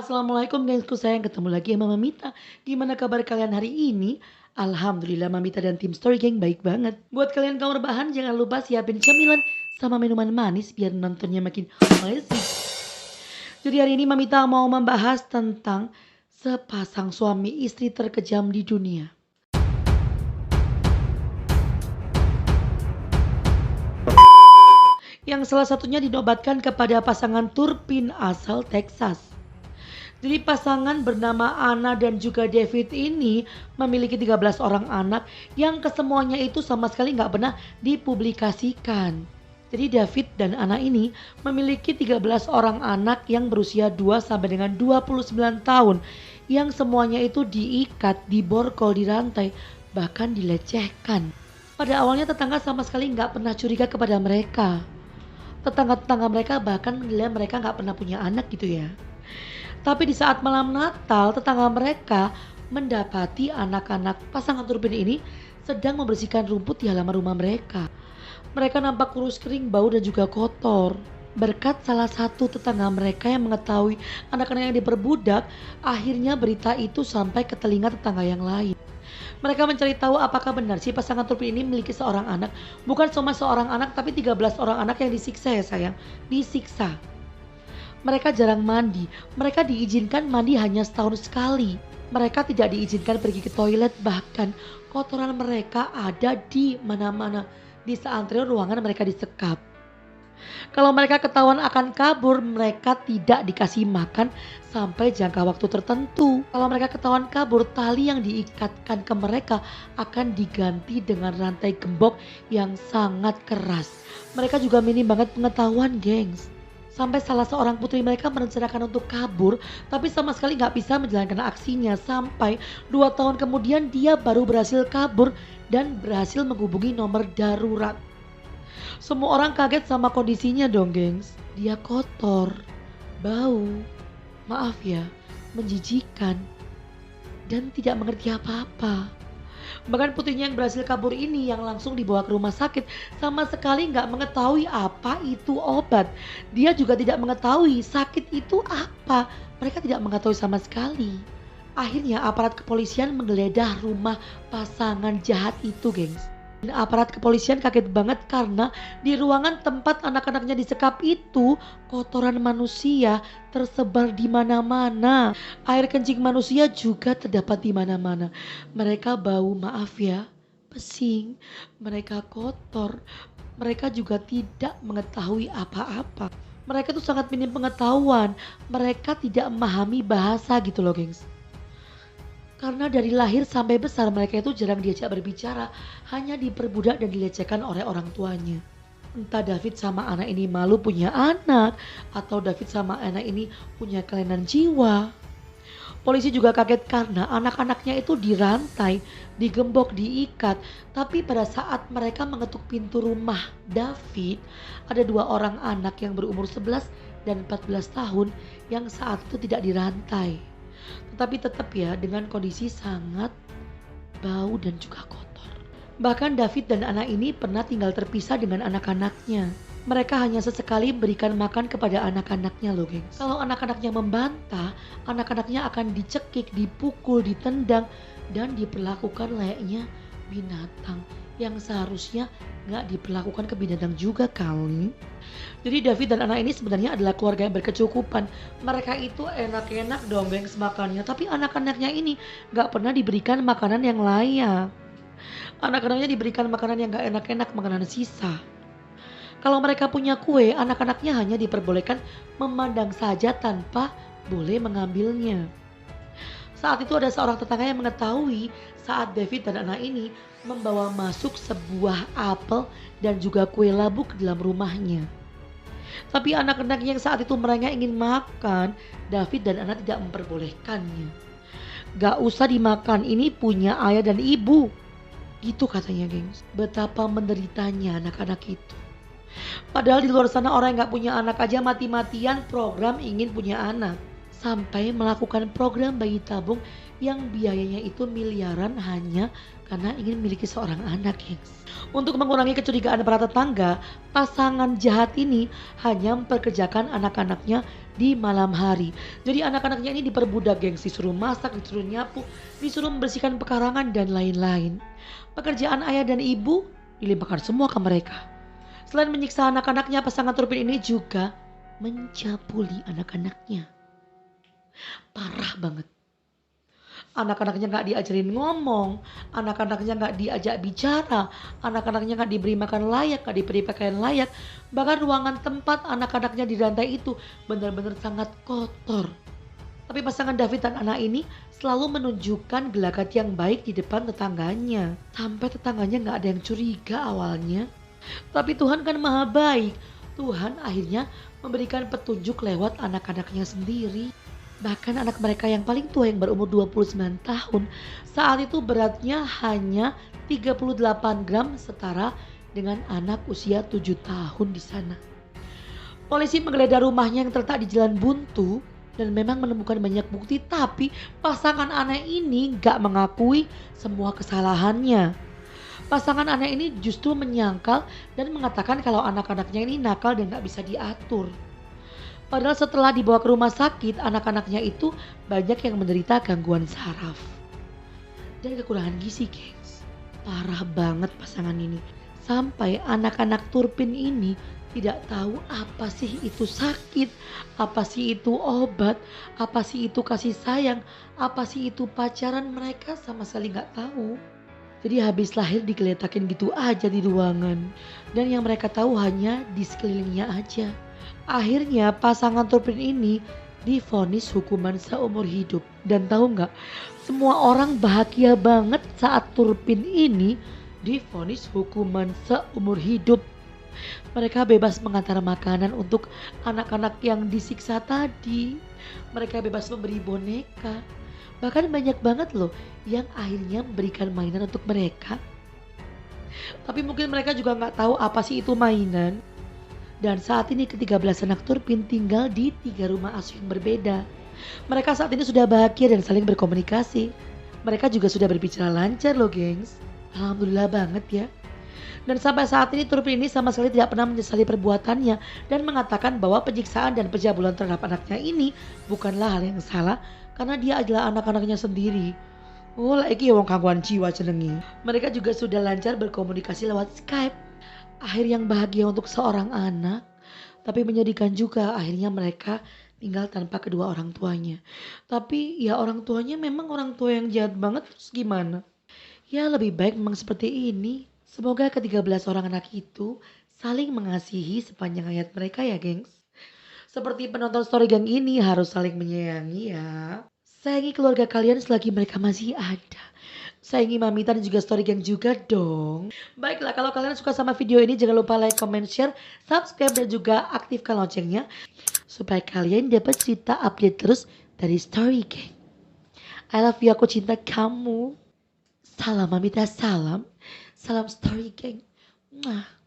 Assalamualaikum gengsku sayang, ketemu lagi sama Mamita. Gimana kabar kalian hari ini? Alhamdulillah Mamita dan tim Story Gang baik banget. Buat kalian kaum rebahan jangan lupa siapin cemilan sama minuman manis biar nontonnya makin asik. Jadi hari ini Mamita mau membahas tentang sepasang suami istri terkejam di dunia. Yang salah satunya dinobatkan kepada pasangan Turpin asal Texas. Jadi pasangan bernama Anna dan juga David ini memiliki 13 orang anak yang kesemuanya itu sama sekali nggak pernah dipublikasikan. Jadi David dan Anna ini memiliki 13 orang anak yang berusia 2 sampai dengan 29 tahun yang semuanya itu diikat, diborgol, dirantai, bahkan dilecehkan. Pada awalnya tetangga sama sekali nggak pernah curiga kepada mereka. Tetangga-tetangga mereka bahkan menilai mereka nggak pernah punya anak gitu ya. Tapi di saat malam Natal, tetangga mereka mendapati anak-anak pasangan Turpin ini sedang membersihkan rumput di halaman rumah mereka. Mereka nampak kurus kering, bau dan juga kotor. Berkat salah satu tetangga mereka yang mengetahui anak-anak yang diperbudak, akhirnya berita itu sampai ke telinga tetangga yang lain. Mereka mencari tahu apakah benar si pasangan Turpin ini memiliki seorang anak. Bukan cuma seorang anak tapi 13 orang anak yang disiksa ya sayang. Disiksa. Mereka jarang mandi. Mereka diizinkan mandi hanya setahun sekali. Mereka tidak diizinkan pergi ke toilet. Bahkan kotoran mereka ada di mana-mana. Di seantero ruangan mereka disekap. Kalau mereka ketahuan akan kabur, mereka tidak dikasih makan sampai jangka waktu tertentu. Kalau mereka ketahuan kabur, tali yang diikatkan ke mereka akan diganti dengan rantai gembok yang sangat keras. Mereka juga minim banget pengetahuan, gengs. Sampai salah seorang putri mereka merencanakan untuk kabur, tapi sama sekali nggak bisa menjalankan aksinya. Sampai 2 tahun kemudian dia baru berhasil kabur dan berhasil menghubungi nomor darurat. Semua orang kaget sama kondisinya dong gengs. Dia kotor, bau, maaf ya, menjijikan, dan tidak mengerti apa-apa. Bahkan putrinya yang berhasil kabur ini yang langsung dibawa ke rumah sakit sama sekali nggak mengetahui apa itu obat. Dia juga tidak mengetahui sakit itu apa. Mereka tidak mengetahui sama sekali. Akhirnya aparat kepolisian menggeledah rumah pasangan jahat itu gengs. Dan aparat kepolisian kaget banget karena di ruangan tempat anak-anaknya disekap itu kotoran manusia tersebar di mana-mana. Air kencing manusia juga terdapat di mana-mana. Mereka bau, maaf ya, pesing. Mereka kotor. Mereka juga tidak mengetahui apa-apa. Mereka tuh sangat minim pengetahuan. Mereka tidak memahami bahasa gitu loh gengs. Karena dari lahir sampai besar mereka itu jarang diajak berbicara, hanya diperbudak dan dilecehkan oleh orang tuanya. Entah David sama anak ini malu punya anak, atau David sama anak ini punya kelainan jiwa. Polisi juga kaget karena anak-anaknya itu dirantai, digembok, diikat. Tapi pada saat mereka mengetuk pintu rumah David, ada 2 orang anak yang berumur 11 dan 14 tahun yang saat itu tidak dirantai. Tetapi tetap ya dengan kondisi sangat bau dan juga kotor. Bahkan David dan anak ini pernah tinggal terpisah dengan anak-anaknya. Mereka hanya sesekali berikan makan kepada anak-anaknya loh gengs. Kalau anak-anaknya membantah, anak-anaknya akan dicekik, dipukul, ditendang, dan diperlakukan layaknya binatang yang seharusnya gak diperlakukan ke binatang juga kali. Jadi David dan anak ini sebenarnya adalah keluarga yang berkecukupan. Mereka itu enak-enak dong gengs makannya, tapi anak-anaknya ini gak pernah diberikan makanan yang layak. Anak-anaknya diberikan makanan yang gak enak-enak, makanan sisa. Kalau mereka punya kue, anak-anaknya hanya diperbolehkan memandang saja tanpa boleh mengambilnya. Saat itu ada seorang tetangga yang mengetahui saat David dan anak ini membawa masuk sebuah apel dan juga kue labu ke dalam rumahnya. Tapi anak-anak yang saat itu mereka ingin makan, David dan anak tidak memperbolehkannya. Gak usah dimakan, ini punya ayah dan ibu. Gitu katanya gengs. Betapa menderitanya anak-anak itu. Padahal di luar sana orang yang gak punya anak aja mati-matian program ingin punya anak. Sampai melakukan program bayi tabung yang biayanya itu miliaran hanya karena ingin memiliki seorang anak gengs. Untuk mengurangi kecurigaan para tetangga, pasangan jahat ini hanya memperkerjakan anak-anaknya di malam hari. Jadi anak-anaknya ini diperbudak gengs, disuruh masak, disuruh nyapu, disuruh membersihkan pekarangan dan lain-lain. Pekerjaan ayah dan ibu dilimpahkan semua ke mereka. Selain menyiksa anak-anaknya, pasangan Turpin ini juga mencabuli anak-anaknya. Parah banget. Anak-anaknya nggak diajarin ngomong, anak-anaknya nggak diajak bicara, anak-anaknya nggak diberi makan layak, nggak diberi pakaian layak. Bahkan ruangan tempat anak-anaknya di lantai itu benar-benar sangat kotor. Tapi pasangan David dan Ana ini selalu menunjukkan gelagat yang baik di depan tetangganya. Sampai tetangganya nggak ada yang curiga awalnya. Tapi Tuhan kan maha baik. Tuhan akhirnya memberikan petunjuk lewat anak-anaknya sendiri. Bahkan anak mereka yang paling tua yang berumur 29 tahun saat itu beratnya hanya 38 gram setara dengan anak usia 7 tahun di sana. Polisi menggeledah rumahnya yang terletak di Jalan Buntu dan memang menemukan banyak bukti, tapi pasangan anak ini gak mengakui semua kesalahannya. Pasangan anak ini justru menyangkal dan mengatakan kalau anak-anaknya ini nakal dan gak bisa diatur. Padahal setelah dibawa ke rumah sakit, anak-anaknya itu banyak yang menderita gangguan saraf dan kekurangan gizi, gengs. Parah banget pasangan ini. Sampai anak-anak Turpin ini tidak tahu apa sih itu sakit, apa sih itu obat, apa sih itu kasih sayang, apa sih itu pacaran, mereka sama sekali nggak tahu. Jadi habis lahir digeletakin gitu aja di ruangan. Dan yang mereka tahu hanya di sekelilingnya aja. Akhirnya pasangan Turpin ini divonis hukuman seumur hidup. Dan tahu nggak, semua orang bahagia banget saat Turpin ini divonis hukuman seumur hidup. Mereka bebas mengantar makanan untuk anak-anak yang disiksa tadi. Mereka bebas memberi boneka. Bahkan banyak banget loh yang akhirnya memberikan mainan untuk mereka. Tapi mungkin mereka juga nggak tahu apa sih itu mainan. Dan saat ini ke-13 anak Turpin tinggal di 3 rumah asuh yang berbeda. Mereka saat ini sudah bahagia dan saling berkomunikasi. Mereka juga sudah berbicara lancar loh gengs. Alhamdulillah banget ya. Dan sampai saat ini Turpin ini sama sekali tidak pernah menyesali perbuatannya. Dan mengatakan bahwa penyiksaan dan pencabulan terhadap anaknya ini bukanlah hal yang salah. Karena dia adalah anak-anaknya sendiri. Oh lagi wong gangguan jiwa jenengi. Mereka juga sudah lancar berkomunikasi lewat Skype. Akhir yang bahagia untuk seorang anak, tapi menyedihkan juga akhirnya mereka tinggal tanpa kedua orang tuanya. Tapi ya orang tuanya memang orang tua yang jahat banget, terus gimana? Ya lebih baik memang seperti ini. Semoga ke-13 orang anak itu saling mengasihi sepanjang hayat mereka ya gengs. Seperti penonton story gang ini harus saling menyayangi ya. Sayangi keluarga kalian selagi mereka masih ada. Sayangi Mamita dan juga Story Gang juga dong. Baiklah, kalau kalian suka sama video ini jangan lupa like, comment, share, subscribe dan juga aktifkan loncengnya supaya kalian dapat cerita update terus dari Story Gang. I love you, aku cinta kamu. Salam Mamita, salam. Salam Story Gang. Mwah.